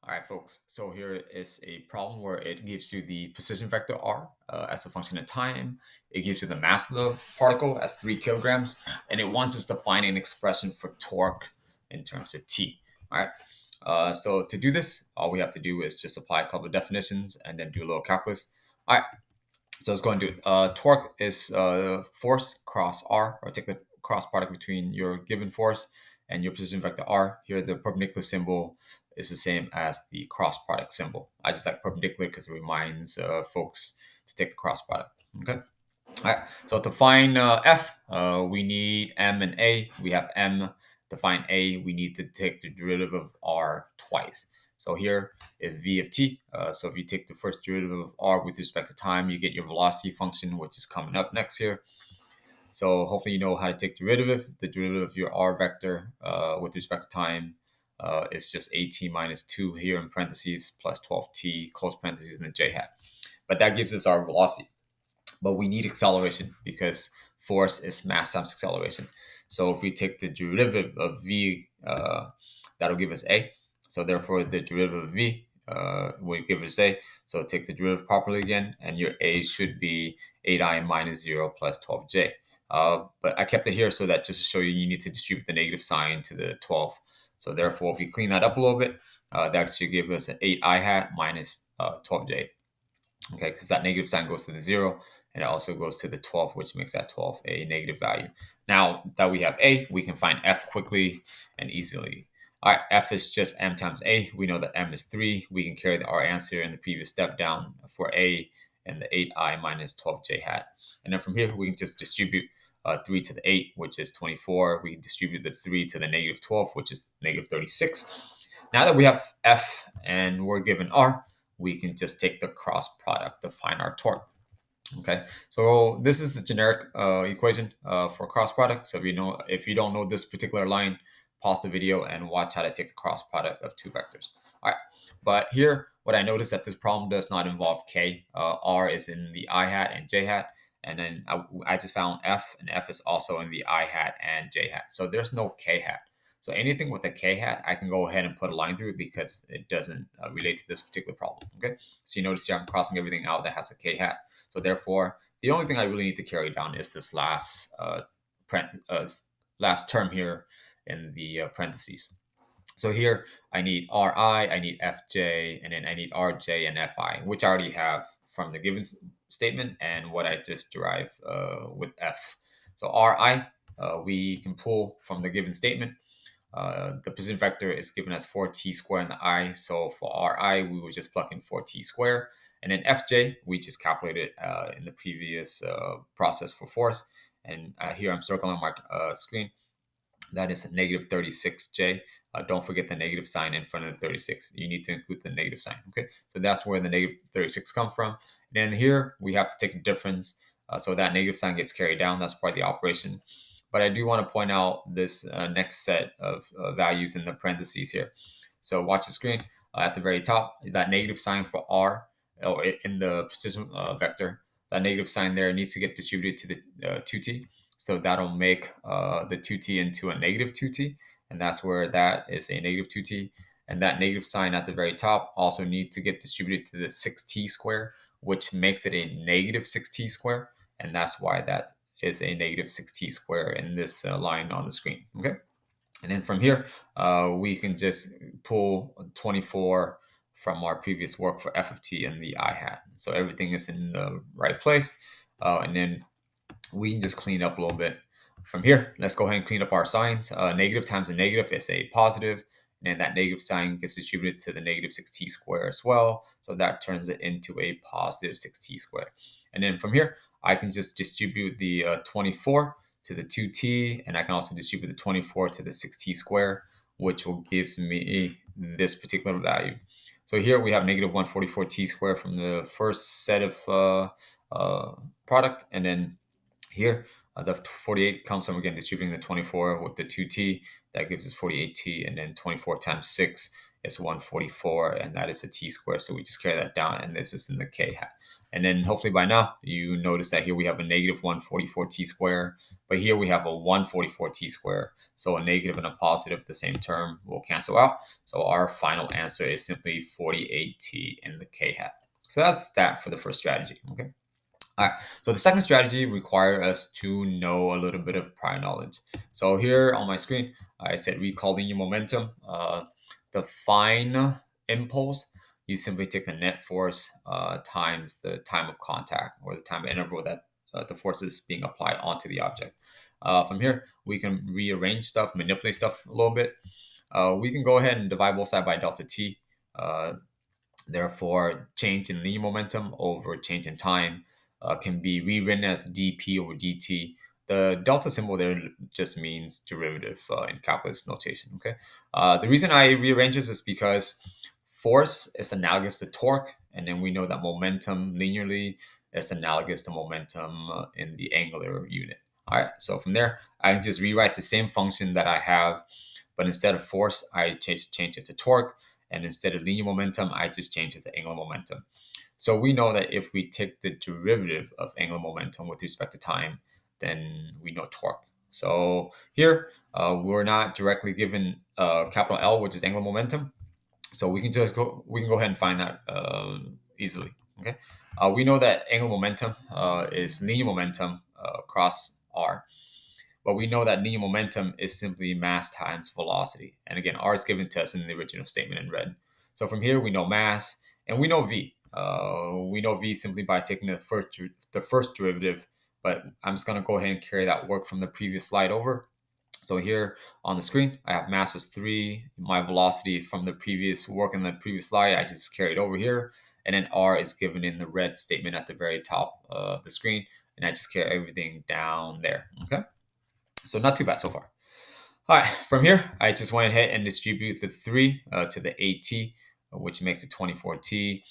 All right, folks. So here is a problem where it gives you the position vector r as a function of time. It gives you the mass of the particle as 3 kilograms, and it wants us to find an expression for torque in terms of t. All right. So to do this, all we have to do is just apply a couple of definitions and then do a little calculus. All right. So let's go and do it. Torque is force cross r, or take the cross product between your given force and your position vector r. Here, the perpendicular symbol is the same as the cross product symbol. I just like perpendicular because it reminds folks to take the cross product. Okay. All right. So to find f, we need m and a. We have m. To find a, we need to take the derivative of r twice. So here is v of t. So if you take the first derivative of r with respect to time, you get your velocity function, which is coming up next here. So hopefully you know how to take derivative. The derivative of your r vector with respect to time is just at minus 2 here in parentheses plus 12t close parentheses and the j hat. But that gives us our velocity. But we need acceleration because force is mass times acceleration. So if we take the derivative of v, that'll give us a. So therefore, the derivative of v will give us a. So take the derivative properly again, and your a should be 8i minus 0 plus 12j. But I kept it here so that just to show you, you need to distribute the negative sign to the 12. So therefore, if you clean that up a little bit, that should give us an 8i hat minus 12j. Okay, because that negative sign goes to the 0, and it also goes to the 12, which makes that 12 a negative value. Now that we have a, we can find f quickly and easily. All right, f is just m times a. We know that m is 3. We can carry our answer in the previous step down for a and the 8i minus 12j hat. And then from here, we can just distribute 3 to the 8, which is 24. We can distribute the 3 to the negative 12, which is negative 36. Now that we have f and we're given r, we can just take the cross product to find our torque. Okay, so this is the generic equation for cross product. So if you don't know this particular line, pause the video and watch how to take the cross product of two vectors. All right, but here what I noticed that this problem does not involve k. R is in the I hat and j hat, and then I just found f, and f is also in the I hat and j hat. So there's no k hat. So anything with a k hat, I can go ahead and put a line through it because it doesn't relate to this particular problem. Okay, so you notice here I'm crossing everything out that has a k hat. So therefore, the only thing I really need to carry down is this last term here in the parentheses. So here I need Ri, I need Fj, and then I need Rj and Fi, which I already have from the given statement and what I just derived with F. So Ri, we can pull from the given statement. The position vector is given as 4t squared in the I. So for Ri, we will just plug in 4t squared. And then Fj, we just calculated in the previous process for force. And here I'm circling on my screen. That is a negative 36j. Don't forget the negative sign in front of the 36. You need to include the negative sign. Okay, so that's where the negative 36 come from. And then here we have to take a difference. So that negative sign gets carried down. That's part of the operation. But I do want to point out this next set of values in the parentheses here. So watch the screen. At the very top, that negative sign for r, or in the position vector, that negative sign there needs to get distributed to the 2t. So that'll make the 2t into a negative 2t. And that's where that is a negative 2t. And that negative sign at the very top also needs to get distributed to the 6t square, which makes it a negative 6t square. And that's why that is a negative 6t square in this line on the screen. Okay. And then from here, we can just pull 24 from our previous work for f of t and the I hat. So everything is in the right place. And then we can just clean up a little bit from here. Let's go ahead and clean up our signs. Negative times a negative is a positive, and that negative sign gets distributed to the negative 6t square as well. So that turns it into a positive 6t square. And then from here, I can just distribute the 24 to the 2t, and I can also distribute the 24 to the 6t square, which will give me this particular value. So here we have negative 144t squared from the first set of product, and then here, the 48 comes from, again, distributing the 24 with the 2t. That gives us 48t, and then 24 times 6 is 144, and that is a t squared. So we just carry that down, and this is in the k hat. And then hopefully by now you notice that here we have a negative 144t square, but here we have a 144t square. So a negative and a positive, the same term, will cancel out. So our final answer is simply 48t in the k hat. So that's that for the first strategy. Okay. All right. So the second strategy requires us to know a little bit of prior knowledge. So here on my screen, I said recall linear momentum. Define impulse. You simply take the net force times the time of contact or the time interval that the force is being applied onto the object. From here, we can rearrange stuff, manipulate stuff a little bit. We can go ahead and divide both sides by delta t. Uh, Therefore, change in linear momentum over change in time can be rewritten as dp over dt. The delta symbol there just means derivative in calculus notation. Okay. The reason I rearrange this is because force is analogous to torque, and then we know that momentum linearly is analogous to momentum in the angular unit. All right. So from there, I can just rewrite the same function that I have, but instead of force, I change it to torque. And instead of linear momentum, I just change it to angular momentum. So we know that if we take the derivative of angular momentum with respect to time, then we know torque. So here, we're not directly given capital L, which is angular momentum. So we can go ahead and find that easily. Okay. We know that angular momentum is linear momentum across R. But we know that linear momentum is simply mass times velocity. And again, r is given to us in the original statement in red. So from here, we know mass and we know v. We know v simply by taking the first derivative. But I'm just going to go ahead and carry that work from the previous slide over. So here on the screen, I have mass as 3. My velocity from the previous work in the previous slide, I just carried over here. And then r is given in the red statement at the very top of the screen. And I just carry everything down there. Okay. So not too bad so far. All right, from here, I just went ahead and distribute the 3 to the 8t, which makes it 24t.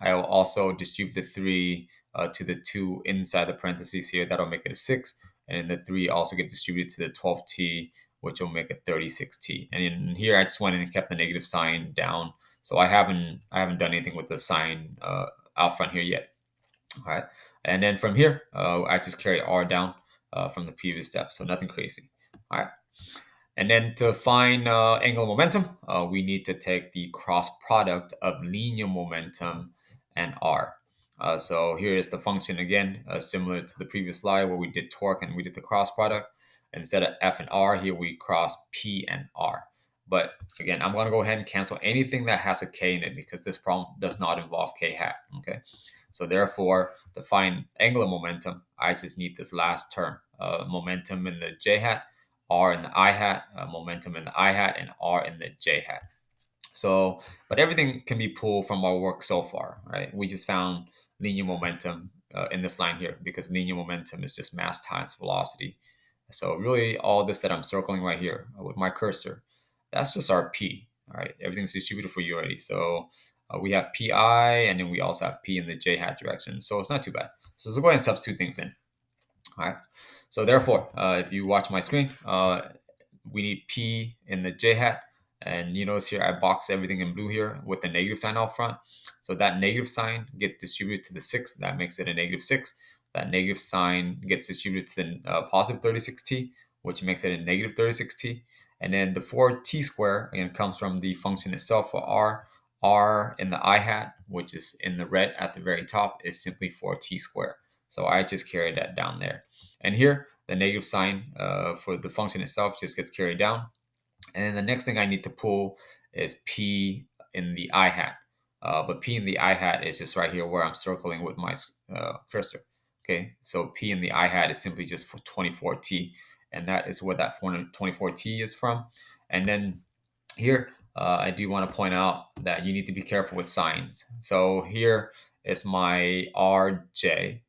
I will also distribute the 3 to the 2 inside the parentheses here. That'll make it a 6. And then the 3 also get distributed to the 12t, which will make it 36t. And in here, I just went in and kept the negative sign down. So I haven't done anything with the sign out front here yet. All right. And then from here, I just carry r down from the previous step. So nothing crazy. All right. And then to find angular momentum, we need to take the cross product of linear momentum and r. So here is the function again, similar to the previous slide where we did torque and we did the cross product. Instead of f and r, here we cross p and r. But again, I'm going to go ahead and cancel anything that has a k in it because this problem does not involve k hat. Okay. So therefore, to find angular momentum, I just need this last term, momentum in the j hat, r in the I hat, momentum in the I hat, and r in the j hat. So, but everything can be pulled from our work so far, right? We just found linear momentum in this line here because linear momentum is just mass times velocity. So really all this that I'm circling right here with my cursor, that's just our P, all right? Everything's distributed for you already. So we have PI and then we also have P in the J hat direction. So it's not too bad. So let's go ahead and substitute things in, all right? So therefore, if you watch my screen, we need P in the J hat. And you notice here, I box everything in blue here with the negative sign out front. So that negative sign gets distributed to the 6. That makes it a negative 6. That negative sign gets distributed to the positive 36t, which makes it a negative 36t. And then the 4t square, again, comes from the function itself for r. R in the I hat, which is in the red at the very top, is simply 4t square. So I just carry that down there. And here, the negative sign for the function itself just gets carried down. And then the next thing I need to pull is P in the I hat. But P in the I hat is just right here where I'm circling with my cursor. Okay, so P in the I hat is simply just for 24T. And that is where that 424T is from. And then here, I do want to point out that you need to be careful with signs. So here is my RJ,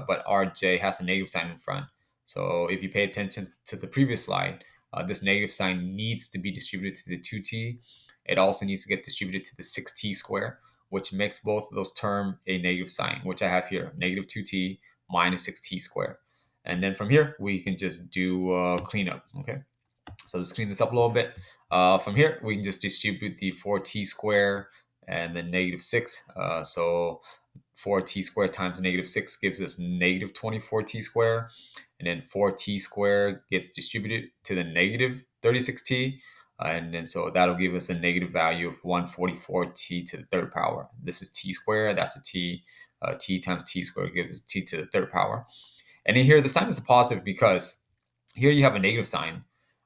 but RJ has a negative sign in front. So if you pay attention to the previous slide, this negative sign needs to be distributed to the 2t. It also needs to get distributed to the 6t square, which makes both of those term a negative sign, which I have here, negative 2t minus 6t square. And then from here, we can just do cleanup, okay? So let's clean this up a little bit. From here, we can just distribute the 4t square and then negative 6. So 4t squared times negative 6 gives us negative 24t squared. And then 4t squared gets distributed to the negative 36t. And then so that'll give us a negative value of 144t to the third power. This is t squared, that's a t. T times t squared gives us t to the third power. And in here, the sign is a positive because here you have a negative sign,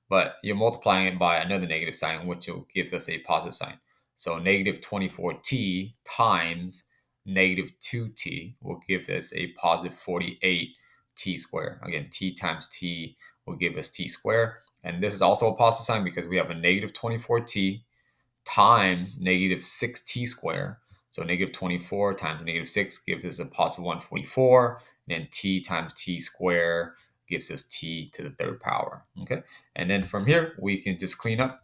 but you're multiplying it by another negative sign, which will give us a positive sign. So negative 24t times negative 2t will give us a positive 48t squared. Again, t times t will give us t squared. And this is also a positive sign because we have a negative 24t times negative 6t squared. So negative 24 times negative 6 gives us a positive 144. And then t times t squared gives us t to the third power. Okay. And then from here, we can just clean up.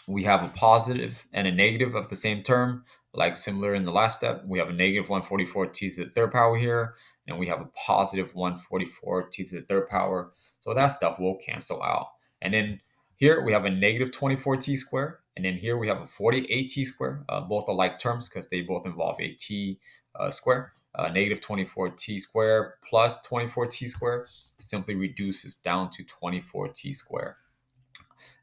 We have a positive and a negative of the same term, like similar in the last step. We have a negative 144t to the third power here, and we have a positive 144t to the third power. So that stuff will cancel out. And then here we have a negative 24t squared, and then here we have a 48t squared. Both are like terms because they both involve a t square. Negative 24t squared plus 24t squared simply reduces down to 24t squared.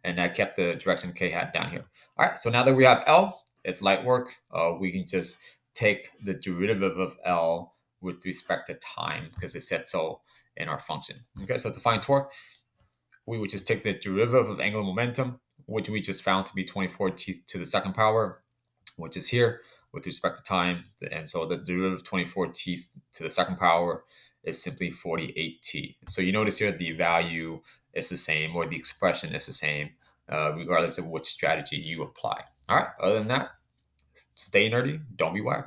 And I kept the direction k hat down here. All right, so now that we have L, it's light work. We can just take the derivative of L with respect to time because it said so in our function. Okay, so to find torque, we would just take the derivative of angular momentum, which we just found to be 24t to the second power, which is here with respect to time. And so the derivative of 24t to the second power is simply 48t. So you notice here the value is the same, or the expression is the same, regardless of which strategy you apply. All right, other than that, stay nerdy, don't be wired.